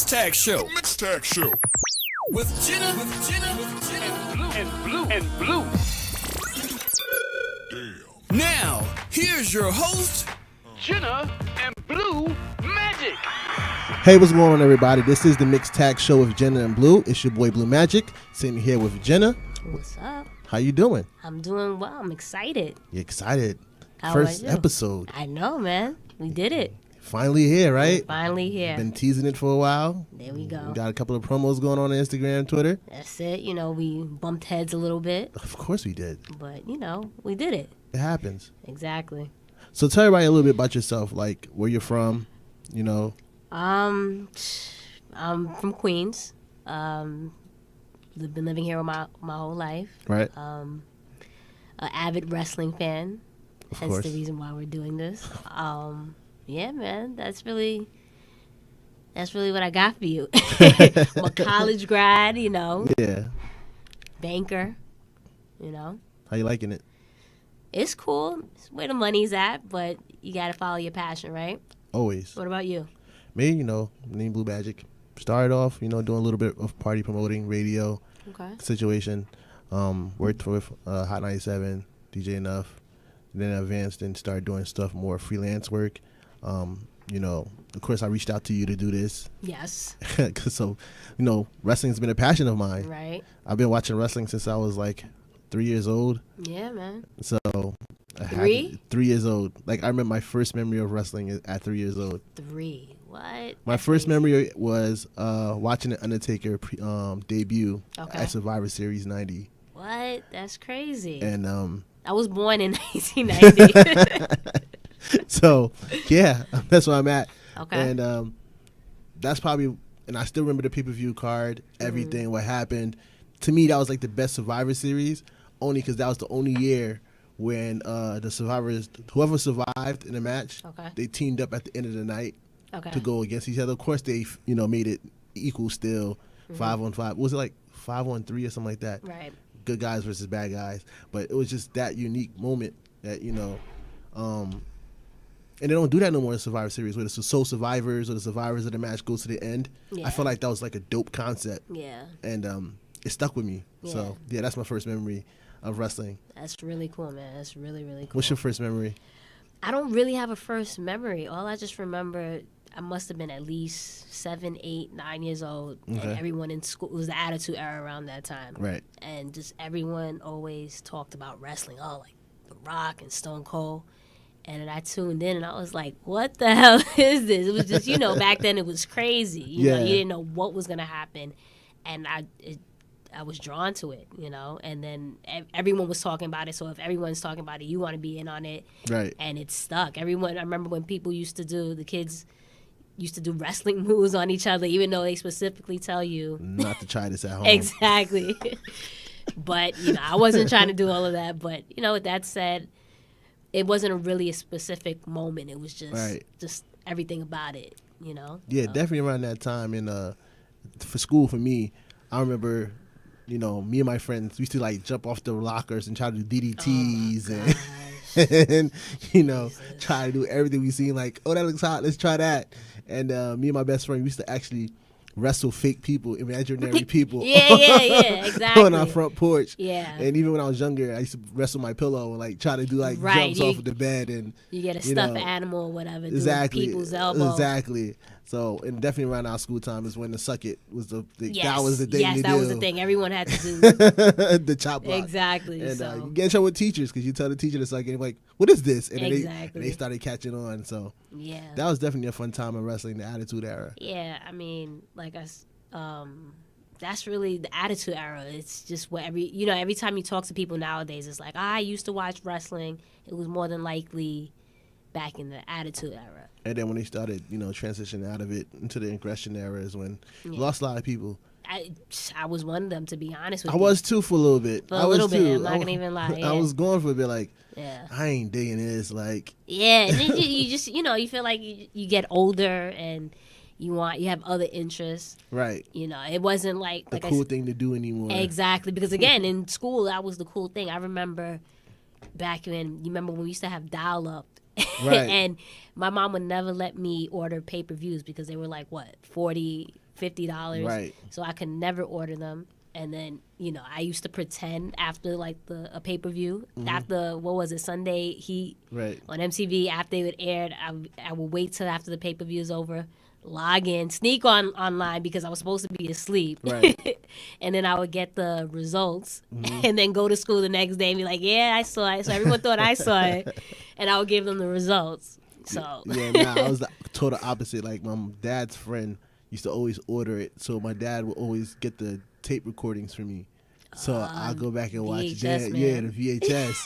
Tag Show. The Mix Tag Show. With Jenna. And Blue. Damn. Now, here's your host, Jenna and Blue Magic. Hey, what's going on, everybody? This is the Mix Tag Show with Jenna and Blue. It's your boy Blue Magic, sitting here with Jenna. What's up? How you doing? I'm doing well. I'm excited. You excited? How First are you? episode. I know, man. We did it. Finally here, right? Finally here. Been teasing it for a while. There we go. We got a couple of promos going on Instagram, Twitter. That's it. You know, we bumped heads a little bit, Of course we did. but, you know, we did it. It happens. Exactly. So tell everybody a little bit about yourself, like where you're from, you know. I'm from Queens. Been living here my whole life. Right? An avid wrestling fan. Of Hence course. the reason why we're doing this. Yeah, man, that's really what I got for you. I'm a college grad, you know, Yeah. banker, you know. How you liking it? It's cool. It's where the money's at, but you got to follow your passion, right? Always. What about you? Me, you know, name Blue Magic. Started off, you know, doing a little bit of party promoting, radio Okay. situation. Worked with Hot 97, DJ Enough. Then I advanced and started doing stuff more freelance work. You know, of course, I reached out to you to do this. Yes. So, you know, wrestling's been a passion of mine. Right. I've been watching wrestling since I was like 3 years old. Yeah, man. So, I had 3? 3 years old. Like, I remember my first memory of wrestling is at 3 years old. 3. What? My first memory was watching the Undertaker debut Okay. at Survivor Series 90. What? That's crazy. And I was born in 1990. so, yeah, that's where I'm at. Okay. And that's probably, and I still remember the pay-per-view card, everything, what happened. To me, that was like the best Survivor Series, only because that was the only year when the survivors, whoever survived in the match, Okay. they teamed up at the end of the night Okay. to go against each other. Of course, they, you know, made it equal still, 5-on-5. Was it like 5-on-3 or something like that? Right. Good guys versus bad guys. But it was just that unique moment that, you know, and they don't do that no more in Survivor Series, where the sole survivors or the survivors of the match goes to the end. Yeah. I felt like that was like a dope concept, Yeah. and it stuck with me. So, yeah, that's my first memory of wrestling. That's really cool, man. That's really, really cool. What's your first memory? I don't really have a first memory. All I just remember, I must have been at least 7, 8, 9 years old. Okay. And everyone in school, it was the Attitude Era around that time. Right. And just everyone always talked about wrestling. Oh, like The Rock and Stone Cold. And then I tuned in and I was like, what the hell is this? It was just, you know, back then it was crazy. You know, Yeah. you didn't know what was going to happen. And I was drawn to it, you know. And then everyone was talking about it. So if everyone's talking about it, you want to be in on it. Right. And it stuck. Everyone, I remember when people the kids used to do wrestling moves on each other, even though they specifically tell you. Not to try this at home. Exactly. But, you know, I wasn't trying to do all of that. But, you know, with that said, it wasn't really a specific moment. It was just everything about it, you know? Yeah, definitely around that time. And for school, for me, I remember, you know, me and my friends, we used to like jump off the lockers and try to do DDTs and you know, try to do everything we seen. Like, oh, that looks hot. Let's try that. And me and my best friend, we used to actually wrestle fake people, imaginary people. Yeah, exactly. On our front porch. Yeah. And even when I was younger, I used to wrestle my pillow and like try to do like Right, jumps off of the bed and You get a you stuffed know, animal or whatever, exactly doing people's elbow. Exactly. So, and definitely around our school time is when the suck it was the Yes. that was the thing. Yes, to that do. was the thing. Everyone had to do. The chop block. Exactly. And So. you get in trouble with teachers because you tell the teacher to suck it, and like, what is this? And then Exactly. they started catching on. So Yeah. that was definitely a fun time of wrestling, the Attitude Era. Yeah, I mean, that's really the Attitude Era. It's just what every time you talk to people nowadays, it's like, I used to watch wrestling. It was more than likely back in the Attitude Era. And then when they started, you know, transitioning out of it into the aggression era is when you lost a lot of people. I was one of them, to be honest with I you. was too for a little bit. For a I was little bit, too. I'm not gonna even lie, yeah. I was going for a bit like, Yeah. I ain't digging this. Like, Yeah, and then you just, you feel like you get older and you have other interests. right. You know, it wasn't like The I cool said- thing to do anymore. Exactly, because again, in school, that was the cool thing. I remember back when we used to have dial-up Right. And my mom would never let me order pay-per-views because they were like, what, $40-$50. Right. So I could never order them. And then, I used to pretend after like a pay-per-view, after, what was it, Sunday Heat Right. on MTV, after they would air, I would wait till after the pay-per-view is over, log in, sneak online because I was supposed to be asleep. Right. And then I would get the results and then go to school the next day and be like, yeah, I saw it. So everyone thought I saw it. And I would give them the results. So Yeah, nah, I was the total opposite. Like, my dad's friend used to always order it. So my dad would always get the tape recordings for me. So I'll go back and watch VHS, that. Yeah, man. the VHS.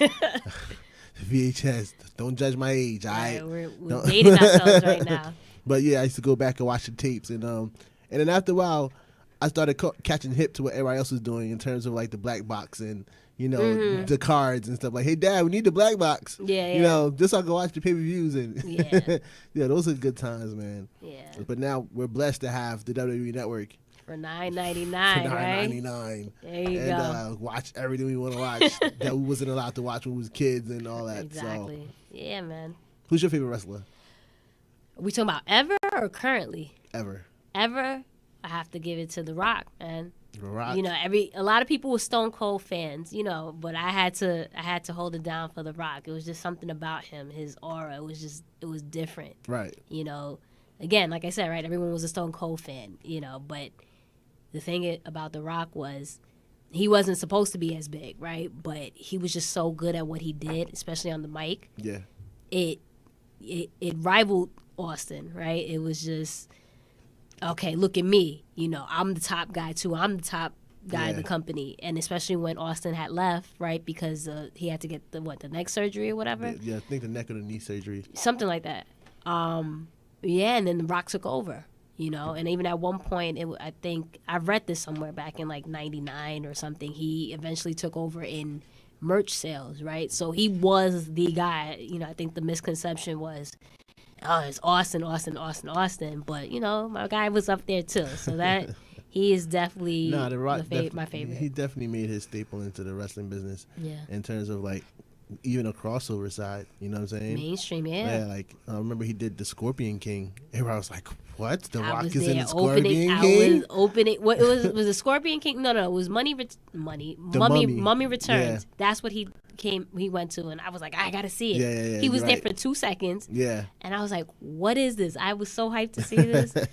The VHS. Don't judge my age, all right, right? we're dating ourselves right now. But yeah, I used to go back and watch the tapes, and then after a while, I started catching hip to what everybody else was doing in terms of like the black box and the cards and stuff. Like, hey, Dad, we need the black box. Yeah. Just so I can watch the pay-per-views and Yeah. those are good times, man. Yeah. But now we're blessed to have the WWE Network For $9.99, for right? $9.99. There you And go. watch everything we want to watch that we wasn't allowed to watch when we was kids and all that. Exactly. Yeah, man. So, who's your favorite wrestler Are we talking about ever or currently? ever? Ever, I have to give it to The Rock, man. The Rock. A lot of people were Stone Cold fans, but I had to hold it down for The Rock. It was just something about him, his aura. It was different. Right. Again, like I said, right, everyone was a Stone Cold fan, but the thing about The Rock was he wasn't supposed to be as big, right? But he was just so good at what he did, especially on the mic. Yeah. It rivaled Austin, right? It was just, okay, look at me. I'm the top guy too. I'm the top guy of the company. And especially when Austin had left, right? Because he had to get the neck surgery or whatever. Yeah, I think the neck or the knee surgery. Something like that. Yeah, and then The Rock took over, and even at one point, I think I read this somewhere back in like 99 or something, he eventually took over in merch sales, right? So he was the guy. I think the misconception was, oh, it's Austin, but my guy was up there too. So that he is definitely The Rock, my favorite. He definitely made his staple into the wrestling business. Yeah. In terms of like even a crossover side, you know what I'm saying? Mainstream, yeah. Yeah, like I remember he did the Scorpion King. Everybody was like, "What? The I Rock was is in there the Scorpion I King?" was opening. What it was the Scorpion King? No, it was Mummy Returns. Yeah. That's what he went to, and I was like, I gotta see it. Yeah, He was you're there right. for 2 seconds. Yeah. And I was like, what is this? I was so hyped to see this. And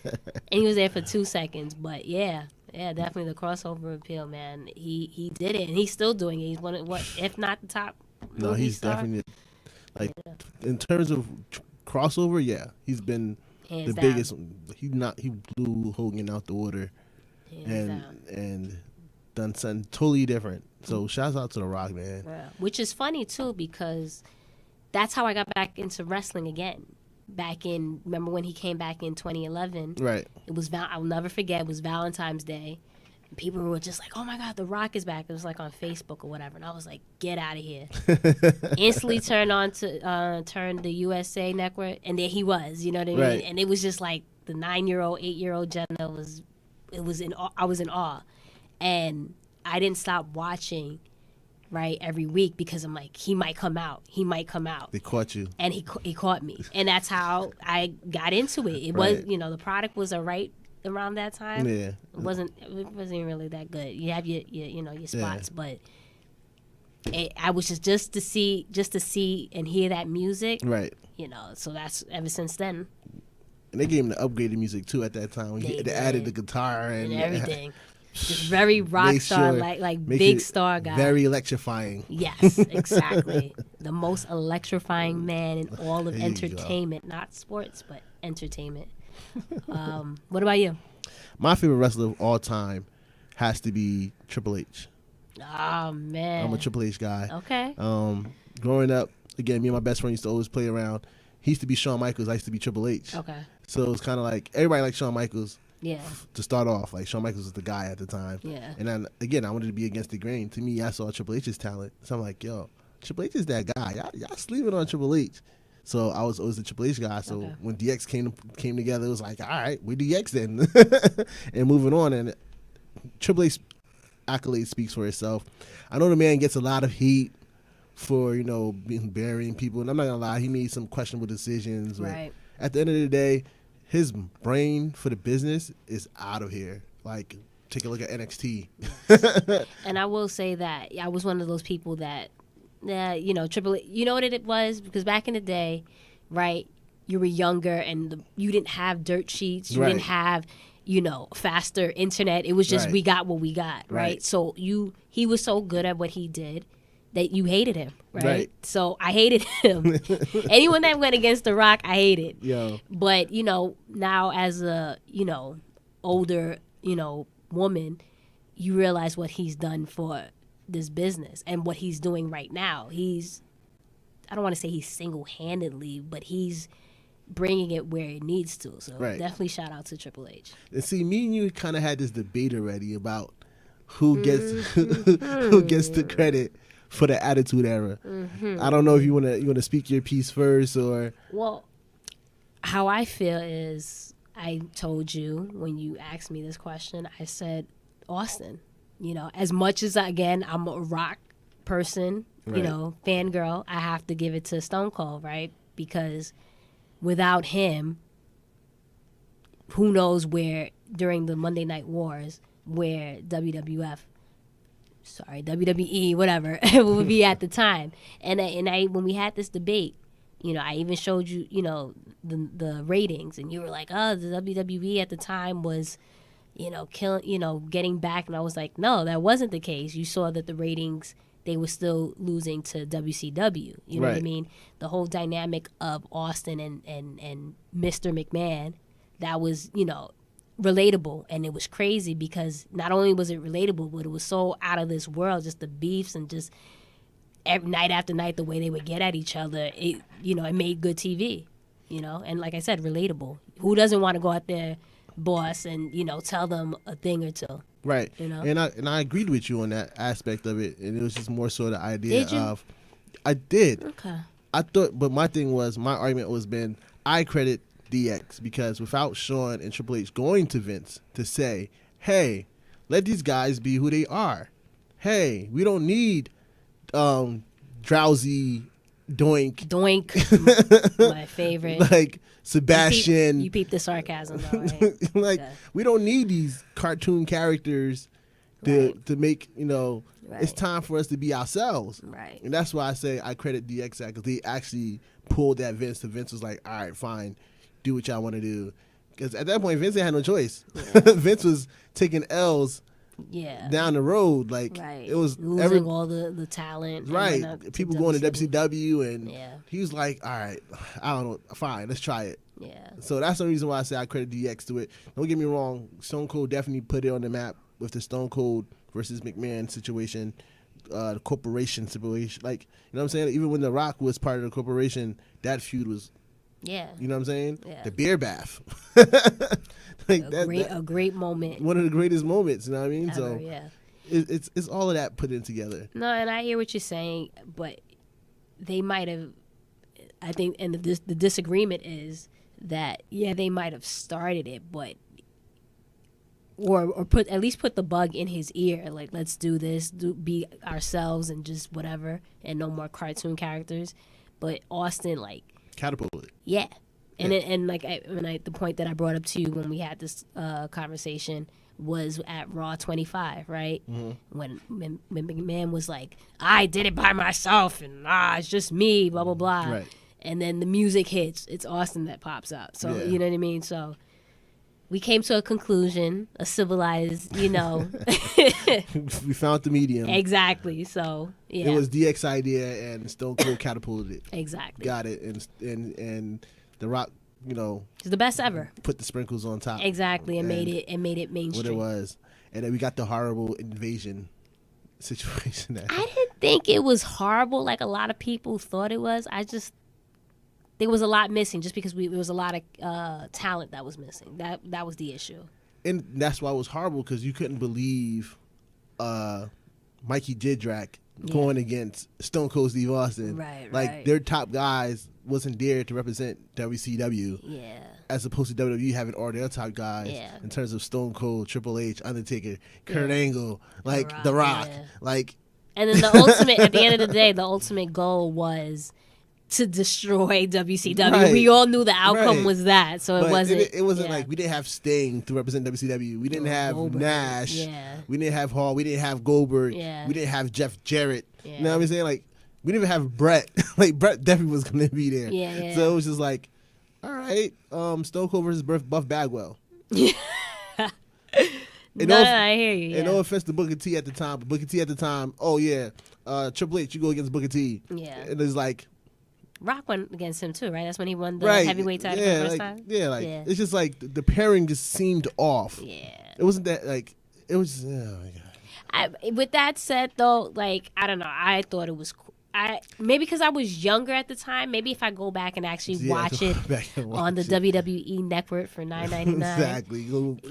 he was there for 2 seconds. But yeah, definitely the crossover appeal, man. He did it, and he's still doing it. He's one of if not the top. No, movie he's star. definitely in terms of crossover. Yeah, he's been Hands the down. biggest. He blew Hogan out the order, Hands down. and done something totally different. So shouts out to The Rock, man. Yeah. Which is funny too, because that's how I got back into wrestling again. Remember when he came back in 2011? Right. It was I'll never forget. It was Valentine's Day. And people were just like, "Oh my God, The Rock is back!" It was like on Facebook or whatever, and I was like, "Get out of here!" Instantly turned the USA Network, and there he was. You know what I mean? Right. And it was just like the 9-year-old, 8-year-old Jenna was. I was in awe, and I didn't stop watching, right, every week because I'm like, he might come out. They caught you. And he caught me, and that's how I got into it. It was, the product was alright around that time. Yeah. It wasn't really that good. You have your spots, but I was just to see and hear that music. Right. So that's ever since then. And they gave him the upgraded music too at that time. When They they added the did. guitar And and everything. Just very rock Make star, sure- like make big it star guy. Very electrifying. Yes, exactly. The most electrifying man in all of There you go. entertainment, not sports, but entertainment. What about you? My favorite wrestler of all time has to be Triple H. Oh man, I'm a Triple H guy. Okay. Growing up, again, me and my best friend used to always play around. He used to be Shawn Michaels. I used to be Triple H. Okay. So it's kind of like everybody liked Shawn Michaels Yeah. to start off. Like Shawn Michaels was the guy at the time. Yeah. And then again, I wanted to be against the grain. To me, I saw Triple H's talent. So I'm like, yo, Triple H is that guy. Y'all sleeping on Triple H. So I was always the Triple H guy. So Okay. when DX came together, it was like, all right, we're DX then. And moving on. And Triple H accolade speaks for itself. I know the man gets a lot of heat for being burying people. And I'm not gonna lie, he made some questionable decisions. But Right. at the end of the day, his brain for the business is out of here. Like, take a look at NXT. And I will say that I was one of those people that, Triple H, you know what it was? Because back in the day, right, you were younger and you didn't have dirt sheets. You Right. didn't have, faster internet. It was just Right. we got what we got, right? Right. So he was so good at what he did that you hated him, right? Right. So I hated him. Anyone that went against The Rock, I hated. Yo, But, now as a, older, woman, you realize what he's done for this business and what he's doing right now. I don't want to say he's single-handedly, but he's bringing it where it needs to. So Right. definitely shout out to Triple H. and see, me and you kind of had this debate already about who gets who gets the credit for the Attitude Era. I don't know if you wanna speak your piece first or Well, how I feel is I told you when you asked me this question, I said Austin. As much as, again, I'm a Rock person, Right. fangirl, I have to give it to Stone Cold, right? Because without him, who knows where, during the Monday Night Wars, where WWE, whatever, would be at the time. And I when we had this debate, I even showed you, the ratings, and you were like, oh, the WWE at the time was, killing, getting back. And I was like, no, that wasn't the case. You saw that the ratings, they were still losing to WCW. You know what I Right. mean? The whole dynamic of Austin and Mr. McMahon, that was, relatable. And it was crazy because not only was it relatable, but it was so out of this world, just the beefs and just every night after night, the way they would get at each other. It made good TV, and like I said, relatable. Who doesn't want to go out there, boss, and, tell them a thing or two? right. You know? And I agreed with you on that aspect of it, and it was just more so the idea Did you? of I did. Okay. I thought, but my argument was I credit DX because without Shawn and Triple H going to Vince to say, hey, let these guys be who they are. Hey, we don't need drowsy doink Doink, my favorite. like Sebastian. You peep the sarcasm, though, right? Like, Okay. we don't need these cartoon characters to Right. to make, it's Right. time for us to be ourselves. Right. And that's why I say I credit DX because they actually pulled that Vince. The Vince was like, all right, fine, do what y'all want to do. Because at that point, Vince had no choice. Vince was taking L's Yeah. down the road. Like, Right. it was losing all the talent. and right. whatnot People going to WCW, and Yeah. he was like, all right, I don't know, fine, let's try it. Yeah. So that's the reason why I say I credit DX to it. Don't get me wrong, Stone Cold definitely put it on the map with the Stone Cold versus McMahon situation, the corporation situation. Like, you know what I'm saying? Even when The Rock was part of the corporation, that feud was, Yeah. you know what I'm saying? Yeah. The beer bath. like A great moment. one of the greatest moments, you know what I mean? Ever, So yeah. it's all of that put in together. No, and I hear what you're saying, but they might have. I think, and the disagreement is that they might have started it, but or put at least put the bug in his ear, like, let's do this, be ourselves and just whatever, and no more cartoon characters. But Austin, like, Catapulted. yeah. And Yeah. and like the point that I brought up to you when we had this conversation was at Raw 25, right? Mm-hmm. When McMahon was like, I did it by myself, and it's just me, blah blah blah. Right. And then the music hits. It's Austin that pops out. So Yeah. you know what I mean. So we came to a conclusion, a civilized, We found the medium. exactly. So yeah, It was DX idea, and Stone Cold catapulted it. exactly. Got it, and The Rock, It's the best ever. put the sprinkles on top. Exactly, and made And it what mainstream. it was, and then we got the horrible invasion situation. That I didn't think it was horrible like a lot of people thought it was. There was a lot missing just because there was a lot of talent that was missing. That was the issue. and that's why it was horrible because you couldn't believe Mikey Jidrak going against Stone Cold Steve Austin. Right, like right. their top guys wasn't there to represent WCW. Yeah. As opposed to WWE having all their top guys Yeah. in terms of Stone Cold, Triple H, Undertaker, Kurt Angle, like Rock, The Rock. yeah. Like, And then the ultimate, at the end of the day, the ultimate goal was to destroy WCW. Right. We all knew the outcome Right. was that, so But it wasn't. It wasn't yeah. like we didn't have Sting to represent WCW. We didn't have Goldberg. Nash. Yeah. We didn't have Hall. We didn't have Goldberg. Yeah. We didn't have Jeff Jarrett. You Yeah. know what I'm saying? Like we didn't even have Brett. Like Brett definitely was gonna be there. Yeah. So it was just like, all right, Stone Cold versus Buff Bagwell. No, I hear you. And Yeah. no offense to Booker T at the time, but Booker T at the time, oh yeah, Triple H, you go against Booker T. Yeah. And it's like, Rock went against him too, right? That's when he won the right, heavyweight title yeah, for the first like, time. yeah, like Yeah. it's just like the pairing just seemed off. Yeah. It wasn't that like it was. Oh my god. With that said, though, like I don't know, I thought it was. Maybe because I was younger at the time. Maybe if I go back and actually Yeah, watch go it back and on the watch it. WWE Network for $9.99. Exactly.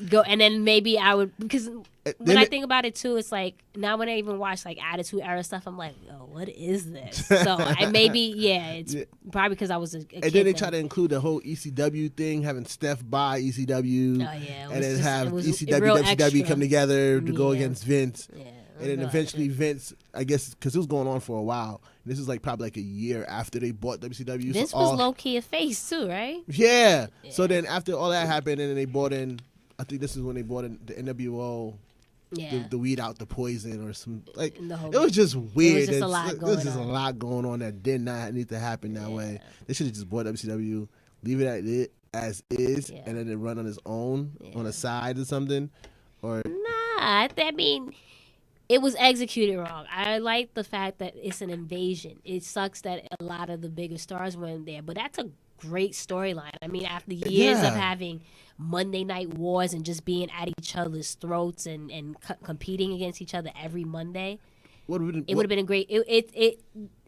Go and then maybe I would because when then I it- think about it too, it's like now when I even watch like Attitude Era stuff, I'm like, oh, what is this? So I maybe it's Yeah. probably because I was a kid. And then they then. try to include the whole ECW thing, having Steph buy ECW, Oh, yeah, it and was then just- have it was ECW, real WCW extra. come together to go Yeah. against Vince. Yeah, And then real eventually extra. Vince, I guess, because it was going on for a while. This is like probably like a year after they bought WCW. Vince so was all- low key a face too, right? Yeah. So then after all that happened, and then they bought in, I think this is when they bought in the NWO, Yeah. the weed out the poison or some like. And the whole- It was just weird. just a It's- lot There was going just on. a lot going on that did not need to happen that way. They should have just bought WCW, leave it at it as is, Yeah. and then it run on its own on the side or something. Or Nah, I mean, it was executed wrong. I like the fact that it's an invasion. It sucks that a lot of the bigger stars weren't there, but that's a great storyline. I mean, after years Yeah. of having Monday Night Wars and just being at each other's throats and competing against each other every Monday, what would it would have been a great. It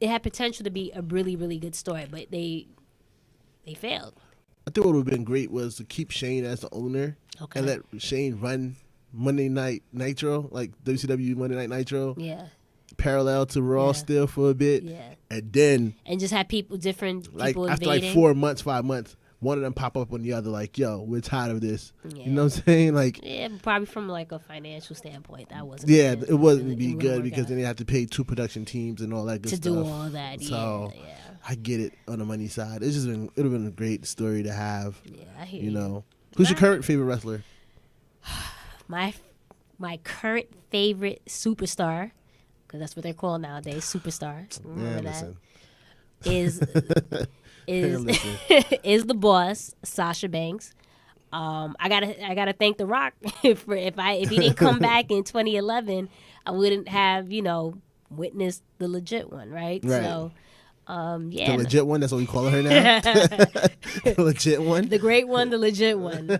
had potential to be a really really good story, but they failed. I think what would have been great was to keep Shane as the owner Okay. and let Shane run Monday Night Nitro, like WCW Monday Night Nitro, Yeah, parallel to Raw Yeah. still for a bit. yeah, And then, and just have different like, people after invading. like 4 months, 5 months, one of them pop up on the other, like, yo, we're tired of this. Yeah. You know what I'm saying? Like, Yeah, probably from like a financial standpoint, that wasn't. yeah, good. it wouldn't be wouldn't good work because out. then they have to pay 2 production teams and all that good to stuff. do all that. So, yeah, I get it on the money side. It would have been a great story to have. yeah, I hear You know, who's your current favorite wrestler? My current favorite superstar, because that's what they're called nowadays, superstar. Remember that is Listen. is the boss, Sasha Banks. I gotta thank The Rock for if he didn't come back in 2011, I wouldn't have witnessed the legit one, right? Right. So, The yeah, legit one. That's what we call her now. The legit one. the great one, the legit one.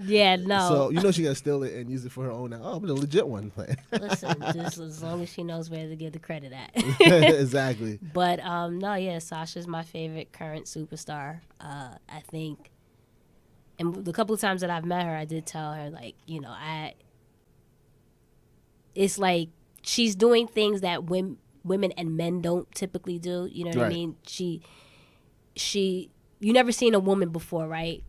Yeah, no. So you know she gotta steal it and use it for her own now. Oh, I'm the legit one. Listen, just as long as she knows where to give the credit at. Exactly. But no, yeah, Sasha's my favorite current superstar. I think, and the couple of times that I've met her, I did tell her like, it's like she's doing things that women and men don't typically do. You know what I Right. mean? She, you never seen a woman before, right?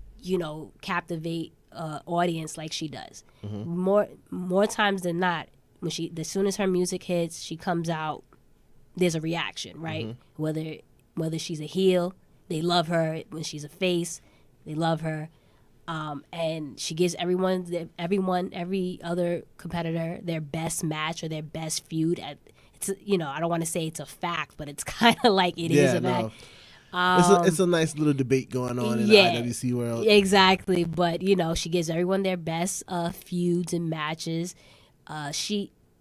Captivate audience like she does. More times than not, when as soon as her music hits, she comes out. There's a reaction, right? Whether she's a heel, they love her. When she's a face, they love her. And she gives every other competitor their best match or their best feud. It's I don't want to say it's a fact, but it's kind of like it is a fact. It's a nice little debate going on in yeah. the IWC world. Exactly, but she gives everyone their best feuds and matches.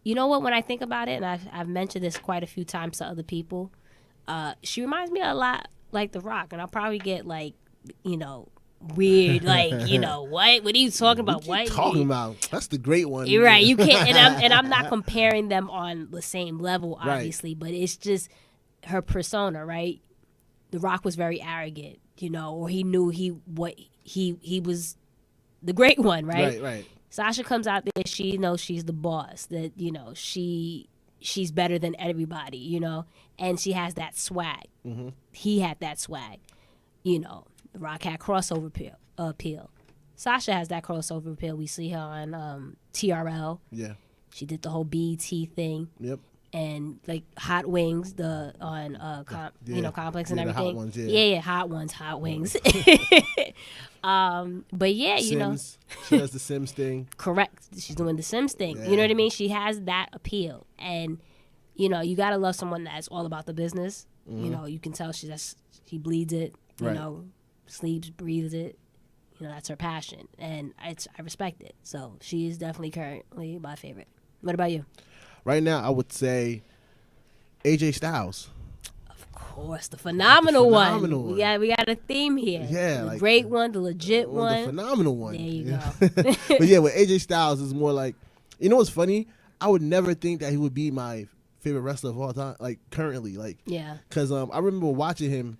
You know what? When I think about it, and I've mentioned this quite a few times to other people, she reminds me a lot like The Rock, and I'll probably get like, weird, like what are you talking about? What you talking about? That's the great one. You're right. You can't, and I'm not comparing them on the same level, obviously, but it's just her persona, right? The Rock was very arrogant, or he knew he was the great one, right? Right. Sasha comes out there, she knows she's the boss, that she's better than everybody, and she has that swag. Mm-hmm. He had that swag, The Rock had crossover appeal. Sasha has that crossover appeal. We see her on TRL. Yeah. She did the whole BET thing. Yep. and like hot wings, Complex and Yeah, the hot everything. ones, yeah. Yeah, hot wings. But yeah, Sims. She does the Sims thing. correct. She's doing the Sims thing. Yeah. You know what I mean? She has that appeal, and you gotta love someone that's all about the business. You can tell she bleeds it. You Right. know, sleeps, breathes it. That's her passion, and I respect it. So she is definitely currently my favorite. What about you? Right now, I would say AJ Styles. Of course, the phenomenal phenomenal one. one. We got a theme here. Yeah, the like- great one, the legit The one. phenomenal one. There you go. But yeah, with AJ Styles is more like, you know what's funny? I would never think that he would be my favorite wrestler of all time, like currently, like, Yeah, because I remember watching him,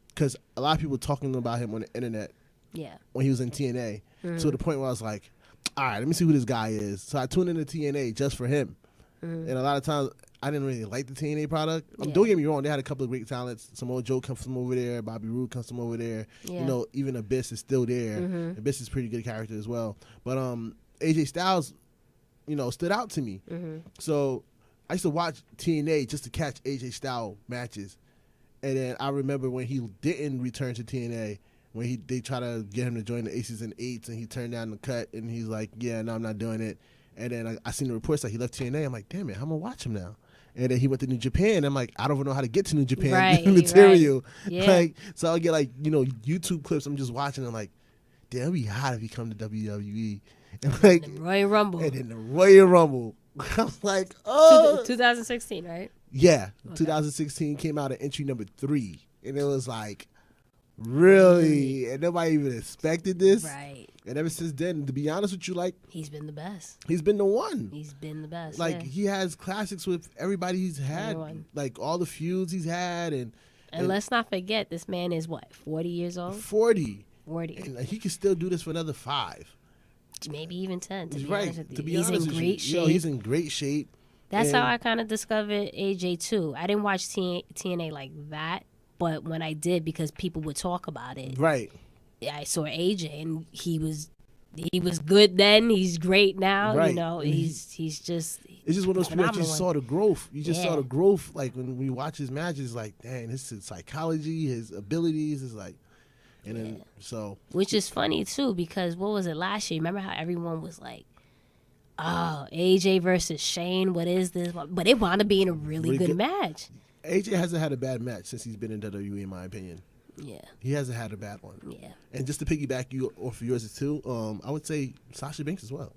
because a lot of people talking about him on the internet yeah, when he was in TNA, to the point where I was like, all right, let me see who this guy is. So I tuned into TNA just for him, and a lot of times I didn't really like the TNA product. Yeah. Don't get me wrong, they had a couple of great talents. Samoa Joe comes from over there, Bobby Roode comes from over there. Yeah. Even Abyss is still there. Abyss is a pretty good character as well. But AJ Styles, stood out to me. So I used to watch TNA just to catch AJ Styles matches. And then I remember when he didn't return to TNA, when they try to get him to join the Aces and Eights, and he turned down the cut, and he's like, yeah, no, I'm not doing it. And then I seen the reports that he left TNA. I'm like, damn it, how am I watch him now? And then he went to New Japan. I'm like, I don't even know how to get to New Japan Right, material. right. Yeah. Like, so I get YouTube clips. I'm just watching. I'm like, damn, it'd be hot if he come to WWE. And like, the Royal Rumble, and then the Royal Rumble. I'm like, oh, 2016, right? yeah. 2016 came out at entry number 3, and it was like, really, and nobody even expected this. Right. And ever since then, to be honest with you, like, He's been the best. he's been the one. He's been the best. Like, yeah. he has classics with everybody he's had, Everyone. like all the feuds he's had, and let's not forget, this man is what, 40 years old? 40, 40. and he can still do this for another 5. Maybe even 10, to He's be right. honest with you. To be He's honest in with great you, shape. he's in great shape. That's and- how I kind of discovered AJ too. I didn't watch TNA like that, but when I did, because people would talk about it, Right. I saw AJ, and he was good then. He's great now. Right. And he's just. It's just one of those people that you phenomenal. saw the growth. You just saw Yeah. the growth, like when we watch his matches, like, dang, his psychology, his abilities is like, and then so Which is funny too, because what was it last year? Remember how everyone was like, "Oh, AJ versus Shane, what is this?" But it wound up being a really Really good good. match. AJ hasn't had a bad match since he's been in WWE, in my opinion. Yeah, He hasn't had a bad one. yeah. And just to piggyback you off of yours too, I would say Sasha Banks as well.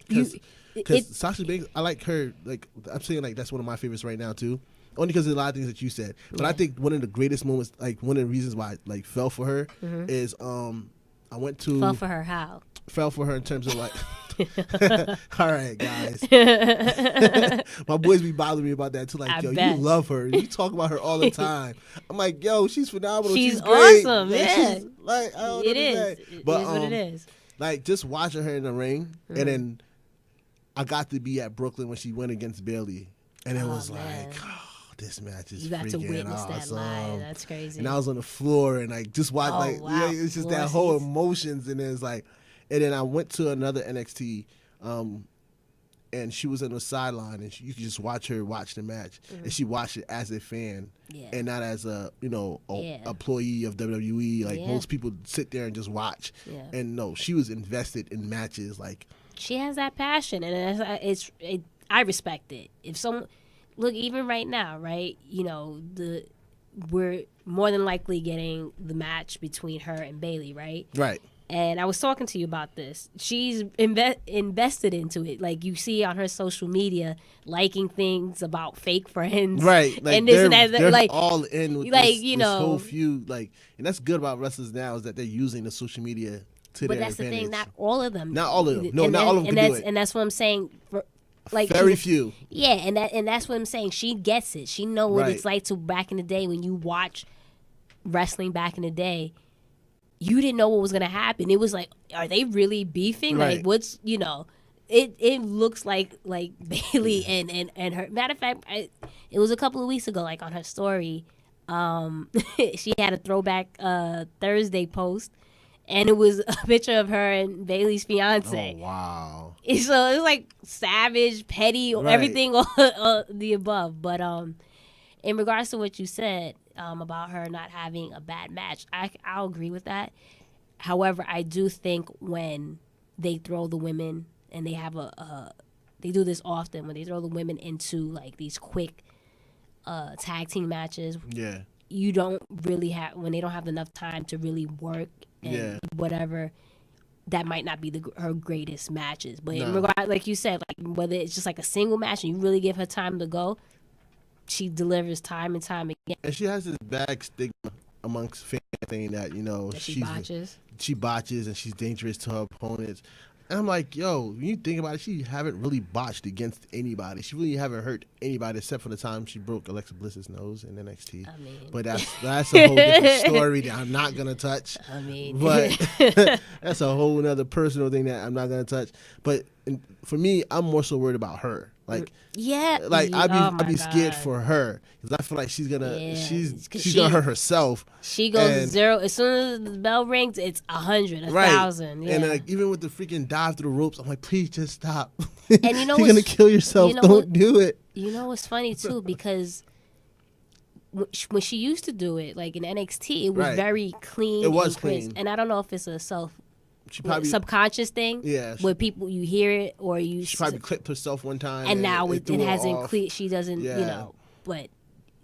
Because Sasha Banks, I like her. Like, I'm saying, like, that's one of my favorites right now too. Only because of a lot of things that you said. But I think one of the greatest moments, like one of the reasons why I like fell for her, is I went to Fell for her how? fell for her in terms of like. All right, guys. My boys be bothering me about that too. Like, I yo, bet. you love her. You talk about her all the time. I'm like, yo, she's phenomenal. She's great. awesome, Like, yeah. she's, like, I don't know It is. what to It say. is But, what it is. like, just watching her in the ring, Mm-hmm. and then I got to be at Brooklyn when she went against Bailey, and it was man. like, oh, this match is You got to freaking witness awesome. that live. That's crazy. And I was on the floor and like just watch, Oh, like, wow. yeah, it's just Floor that whole seats. emotions, and it's like, and then I went to another NXT, and she was on the sideline, and you could just watch her watch the match, and she watched it as a fan, Mm-hmm. Yeah. and not as a Yeah. employee of WWE. Like Yeah. most people sit there and just watch, Yeah. and no, she was invested in matches. Like, She has that passion, and I respect it. If someone look, even right now, right? We're more than likely getting the match between her and Bailey, right? right, And I was talking to you about this. She's invested into it. Like, you see on her social media, liking things about fake friends, right. Like and this they're, and that. they're Like, all in with like, this, you this know- whole feud. Like, and that's good about wrestlers now is that they're using the social media to but their that's the advantage. thing. Not all of them. Not all of them. No, And not that- all of them and can do that's, it. And that's what I'm saying. Like, Very she's- few. Yeah, and that's what I'm saying. She gets it. She know what Right. it's like to back in the day when you watch wrestling back in the day. You didn't know what was gonna happen. It was like, are they really beefing? Right. Like, what's It looks like Bailey and her. Matter of fact, it was a couple of weeks ago, like on her story. She had a throwback Thursday post, and it was a picture of her and Bailey's fiance. Oh wow. So it's like savage, petty, Right. everything all the above. But in regards to what you said about her not having a bad match, I'll agree with that. However, I do think when they throw the women and they have they do this often when they throw the women into like these quick tag team matches. Yeah. You don't really have when they don't have enough time to really work and Yeah. whatever. That might not be her greatest matches, but in No. regard, like you said, like whether it's just like a single match and you really give her time to go, she delivers time and time again. And she has this bad stigma amongst fans saying that, you know, That she botches. she botches and she's dangerous to her opponents. And I'm like, yo, when you think about it, she haven't really botched against anybody. She really haven't hurt anybody except for the time she broke Alexa Bliss's nose in NXT. I mean, But that's a whole different story that I'm not gonna touch. I mean, But that's a whole other personal thing that I'm not gonna touch. But for me, I'm more so worried about her. Like, yeah, like oh I'd my be scared God. for her because I feel like she's gonna Yeah, she's 'cause gonna hurt herself. She goes And- 0 as soon as the bell rings. It's 100, 1,000. Right. Yeah. And like even with the freaking dive through the ropes, I'm like, please just stop. And you know you're gonna what's- kill yourself. you know Don't what- do it. You know what's funny too, because when she used to do it, like in NXT, it was Right. very clean. It was and crisp. clean. And I don't know if it's a She probably subconscious thing. Yeah, where people you hear it or you. she probably clipped herself one time. and now it threw her hasn't off. she doesn't, you Yeah. know. But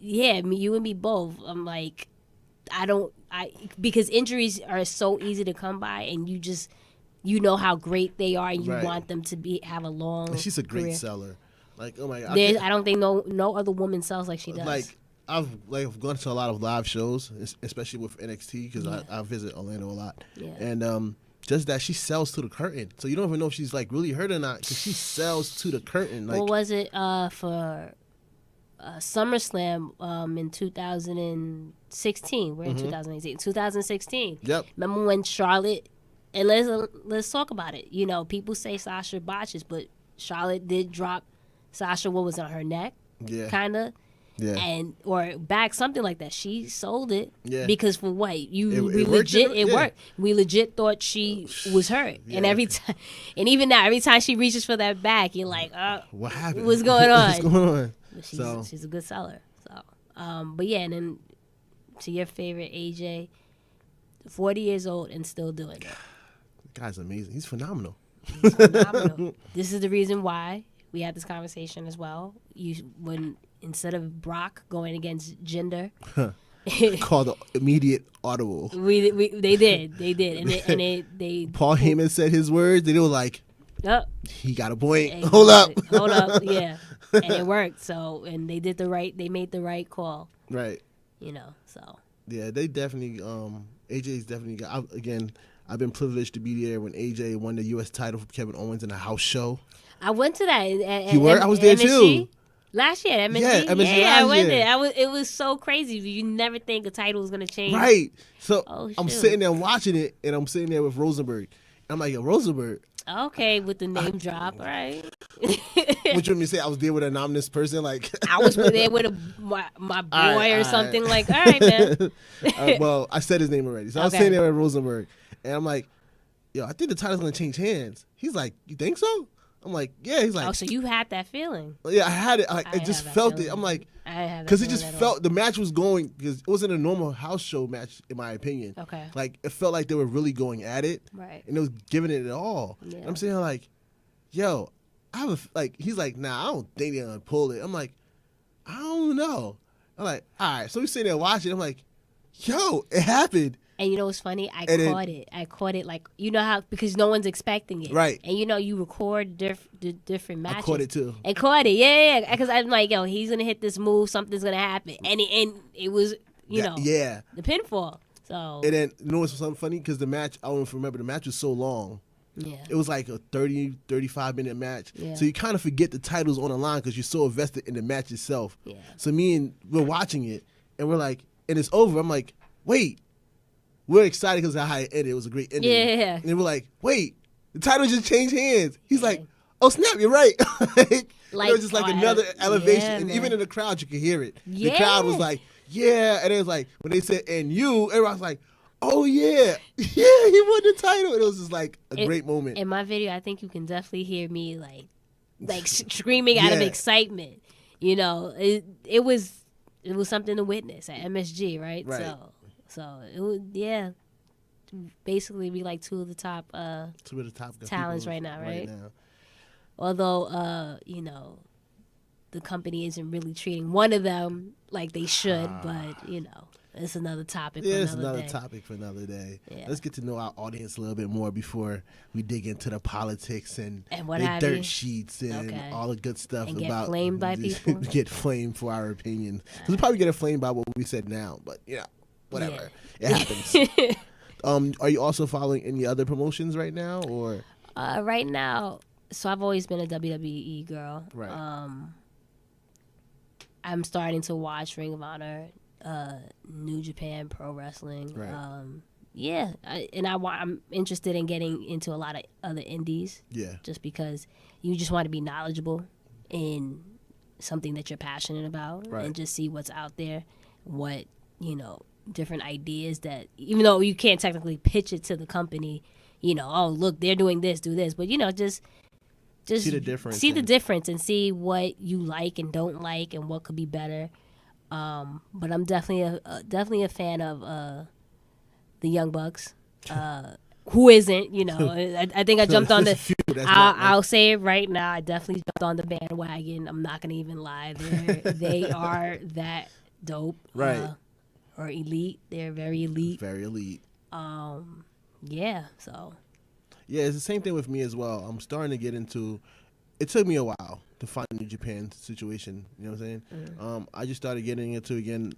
yeah, you and me both. I'm like, because injuries are so easy to come by, and you just know how great they are, and you Right. want them to have a long. And she's a great career. seller. Like, oh my god. I don't think no other woman sells like she does. Like I've gone to a lot of live shows, especially with NXT because I visit Orlando a lot. Yeah. And just that she sells to the curtain, so you don't even know if she's like really hurt or not because she sells to the curtain. Like, what was it for SummerSlam in 2016? We're in 2018. 2016. Yep. Remember when Charlotte? And let's talk about it. You know, people say Sasha botches, but Charlotte did drop Sasha. What was on her neck? Yeah. Kind of. Yeah. And or back something like that. She sold it. Yeah. Because for what we worked, legit yeah. worked. We legit thought she was hurt. And Yeah. every time, and even now, every time she reaches for that back, you're like, What happened? What's going on? What's going on? But So she's a good seller. So, but yeah, and then to your favorite AJ, 40 years old and still doing it. the guy's amazing. He's phenomenal. Phenomenal. This is the reason why we had this conversation as well. When instead of Brock going against Jinder, Called the immediate audible. they did, and they Paul Heyman said his words, and it was like, oh, he got a point. and- Hold up. hold up, yeah, and it worked. So, and they made the right call, Right. you know. So Yeah, they definitely. AJ's definitely got. I've been privileged to be there when AJ won the U.S. title from Kevin Owens in a house show. I went to that. You were? I was there too. Last year, at MSG. Yeah, MSG I last went year. there. It was so crazy. You never think a title was gonna change. Right. So Oh, I'm shoot. sitting there watching it, and I'm sitting there with Rosenberg. I'm like, yo, Rosenberg, Okay, with the name drop, all right. what you want me to say? I was there with an anonymous person, like. I was there with my boy All right, or all right. something. Like, all right, man. Well, I said his name already, so I was Okay. sitting there with Rosenberg, and I'm like, yo, I think the title's gonna change hands. He's like, you think so? I'm like, yeah. He's like, Oh, so you had that feeling? yeah, I had it. I didn't just have that felt it. feeling. I'm like, I didn't have that because it feeling just at felt the match was going because it wasn't a normal house show match in my opinion. Okay. Like it felt like they were really going at it, Right. and it was giving it all. Yeah. And I'm saying like, yo, I have like he's like, nah, I don't think they're gonna pull it. I'm like, I don't know. I'm like, all right. So we sitting there watching. I'm like, yo, it happened. And you know what's funny? I And then- caught it. I caught it like you know how because no one's expecting it, Right. And you know you record the different matches. I caught it too. And caught it, yeah. Because I'm like, yo, he's gonna hit this move. Something's gonna happen, and it was you know Yeah. the pinfall. So And then you know what's something funny? Because the match, I don't know if you remember, the match was so long. yeah, It was like a 30, 35-minute match. Yeah. So you kind of forget the titles on the line because you're so invested in the match itself. Yeah. So we're watching it, and we're like, and it's over. I'm like, wait. We're excited because of how it ended. It was a great ending. Yeah. And we're like, wait, the title just changed hands. He's like, oh, snap, you're right. It was just like oh, another elevation. yeah, and man. even in the crowd, you could hear it. The Yeah. crowd was like, yeah. And it was like, when they said, and you, everyone was like, Oh yeah, yeah, he won the title. It was just like a great moment. In my video, I think you can definitely hear me like screaming out of Yeah. excitement. You know, it was something to witness at MSG, right? Right. So it was, yeah. Basically, we like two of the top. Two of the top talents people right now, right? now. Although, the company isn't really treating one of them like they should, but it's another topic. Yeah, for it's another another day. topic for another day. Yeah. Let's get to know our audience a little bit more before we dig into the politics and what the have dirt you. sheets and Okay. all the good stuff And get about flamed by people? get flamed for our opinions. Because we probably get flamed by what we said now, but whatever. It happens. Are you also following any other promotions right now, or Right now, so I've always been a WWE girl. right? I'm starting to watch Ring of Honor, New Japan Pro Wrestling. Right. I'm interested in getting into a lot of other indies, Yeah, just because you just want to be knowledgeable in something that you're passionate about, Right. and just see what's out there, what different ideas that, even though you can't technically pitch it to the company, oh look, they're doing this, do this, but just see the difference. see the and- difference and see what you like and don't like and what could be better. But I'm definitely a fan of the Young Bucks. Who isn't? I think I jumped on There's the. a few that's not, like- I'll say it right now. I definitely jumped on the bandwagon. I'm not gonna even lie. They are that dope. Right. Or elite. They're very elite. very elite. Yeah. So. Yeah, it's the same thing with me as well. I'm starting to get into. It took me a while to find the New Japan situation. You know what I'm saying? Mm. I just started getting into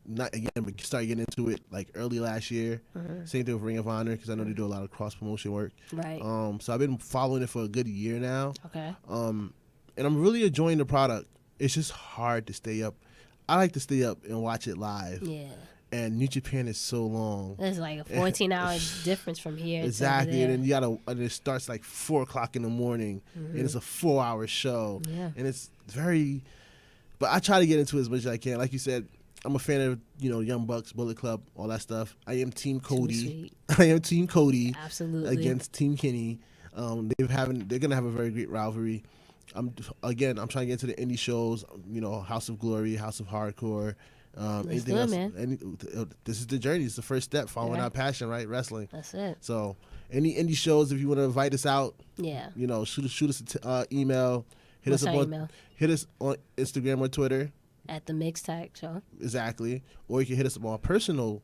not again, but started getting into it like early last year. Mm-hmm. Same thing with Ring of Honor because I know they do a lot of cross promotion work. Right. So I've been following it for a good year now. Okay. And I'm really enjoying the product. It's just hard to stay up. I like to stay up and watch it live. Yeah. And New Japan is so long. There's like a 14-hour difference from here. to Exactly, over and there. then and it starts like 4:00 in the morning, and it's a 4-hour show, Yeah. and it's very. But I try to get into it as much as I can. Like you said, I'm a fan of Young Bucks, Bullet Club, all that stuff. I am Team Cody. Sweet. I am Team Cody Absolutely. against Team Kenny. They're gonna have a very great rivalry. I'm trying to get into the indie shows. House of Glory, House of Hardcore. Anything good, else? man. This is the journey. It's the first step, following Yeah. our passion, right? Wrestling. That's it. So, any indie shows, if you want to invite us out, Yeah. shoot us an email. What's our email? Hit us on Instagram or Twitter, At the Mixtag Show. exactly. Or you can hit us up on our personal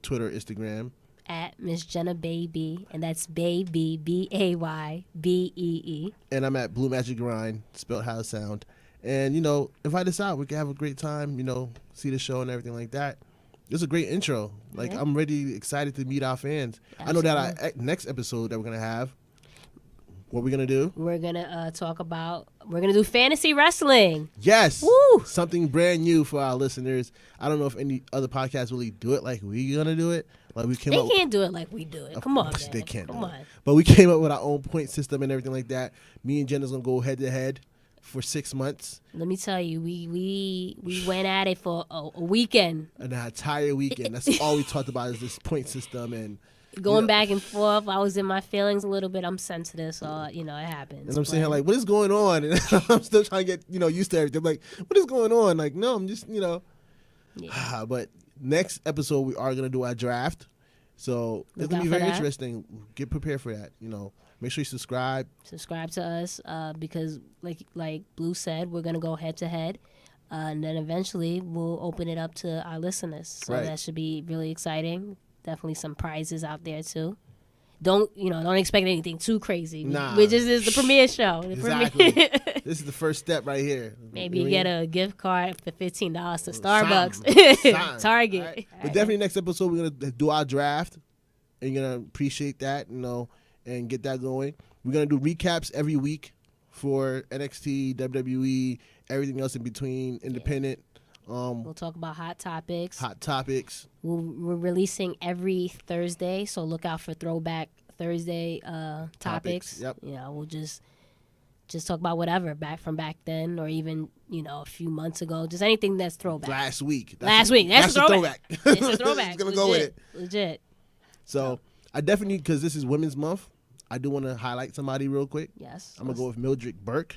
Twitter, Instagram. At Miss Jenna Baby, and that's Baby BAYBEE. And I'm at Blue Magic Grind, spelled how it sound. And, invite us out. We can have a great time, see the show and everything like that. It's a great intro. Like, Yeah. I'm really excited to meet our fans. I know that our next episode that we're going to have, what we're going to do? We're gonna we're gonna do fantasy wrestling. Yes. Woo! Something brand new for our listeners. I don't know if any other podcasts really do it like we're going to do it. Like we came They up can't do it like we do it. Come on, man. They can't Come do on. it. But we came up with our own point system and everything like that. Me and Jenna's going to go head to head for 6 months. Let me tell you, we went at it for a weekend, An entire weekend. That's all we talked about is this point system and going back and forth. I was in my feelings a little bit. I'm sensitive, so it happens. and I'm saying but- like, what is going on? And I'm still trying to get used to everything. I'm like, what is going on? Like, no, I'm just Yeah. But next episode we are gonna do our draft, so it's Look gonna be out for very that. interesting. Get prepared for that. Make sure you subscribe. subscribe to us because like Blue said, we're gonna go head to head, and then eventually we'll open it up to our listeners. So Right. that should be really exciting. Definitely some prizes out there too. Don't expect anything too crazy. Nah. We just is the premiere show. The Exactly. premiere. This is the first step right here. Maybe You you know what get I mean? a gift card for $15 to Something. Starbucks, Target. All right? But definitely next episode we're gonna do our draft, and you're gonna appreciate that, and get that going. We're gonna do recaps every week for NXT, WWE, everything else in between, independent, We'll talk about hot topics. hot topics. We're releasing every Thursday, so look out for Throwback Thursday topics. Yep. We'll just talk about whatever back then, or even a few months ago, just anything that's throwback. Last week. Last week. That's a the throwback. It's a throwback. It's gonna go with it. Legit. So I definitely, because this is Women's Month, I do want to highlight somebody real quick. Yes. I'm gonna go with Mildred Burke.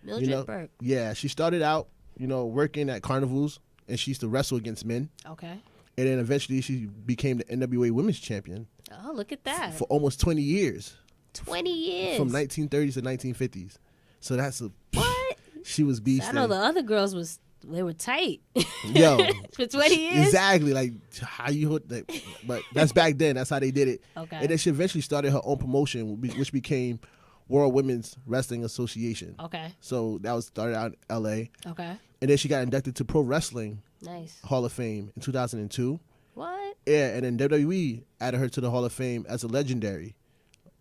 Mildred Burke. Yeah, she started out, working at carnivals, and she used to wrestle against men. Okay. And then eventually she became the NWA Women's Champion Oh, look at that. for almost 20 years. 20 years. From 1930s to 1950s. So that's What? She was beast. I know the other girls they were tight. Yo. For 20 years? Exactly. Like, how you hook that. But that's back then. That's how they did it. Okay. And then she eventually started her own promotion, which became World Women's Wrestling Association. Okay. So that was started out in L.A. Okay. And then she got inducted to Pro Wrestling Nice. Hall of Fame in 2002. What? Yeah, and then WWE added her to the Hall of Fame as a legendary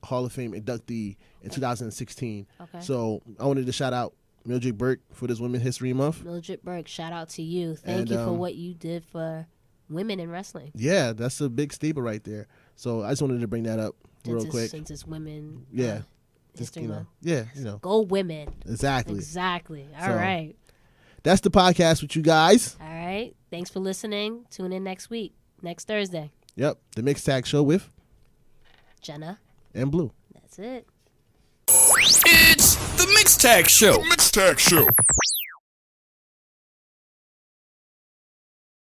Hall of Fame inductee in 2016. Okay. So I wanted to shout out Mildred Burke for this Women's History Month. Mildred Burke, shout out to you. Thank And, you for what you did for women in wrestling. Yeah, that's a big staple right there. So I just wanted to bring that up real quick. Since it's women. Yeah. History Month. Yeah, Go women. Exactly. Exactly. All So- right. That's the podcast with you guys. All right. Thanks for listening. Tune in next week. Next Thursday. Yep, the Mixed Tag Show with Jenna. and Blue. That's it. It's the Mix Tag Show. Mixed Tag Show.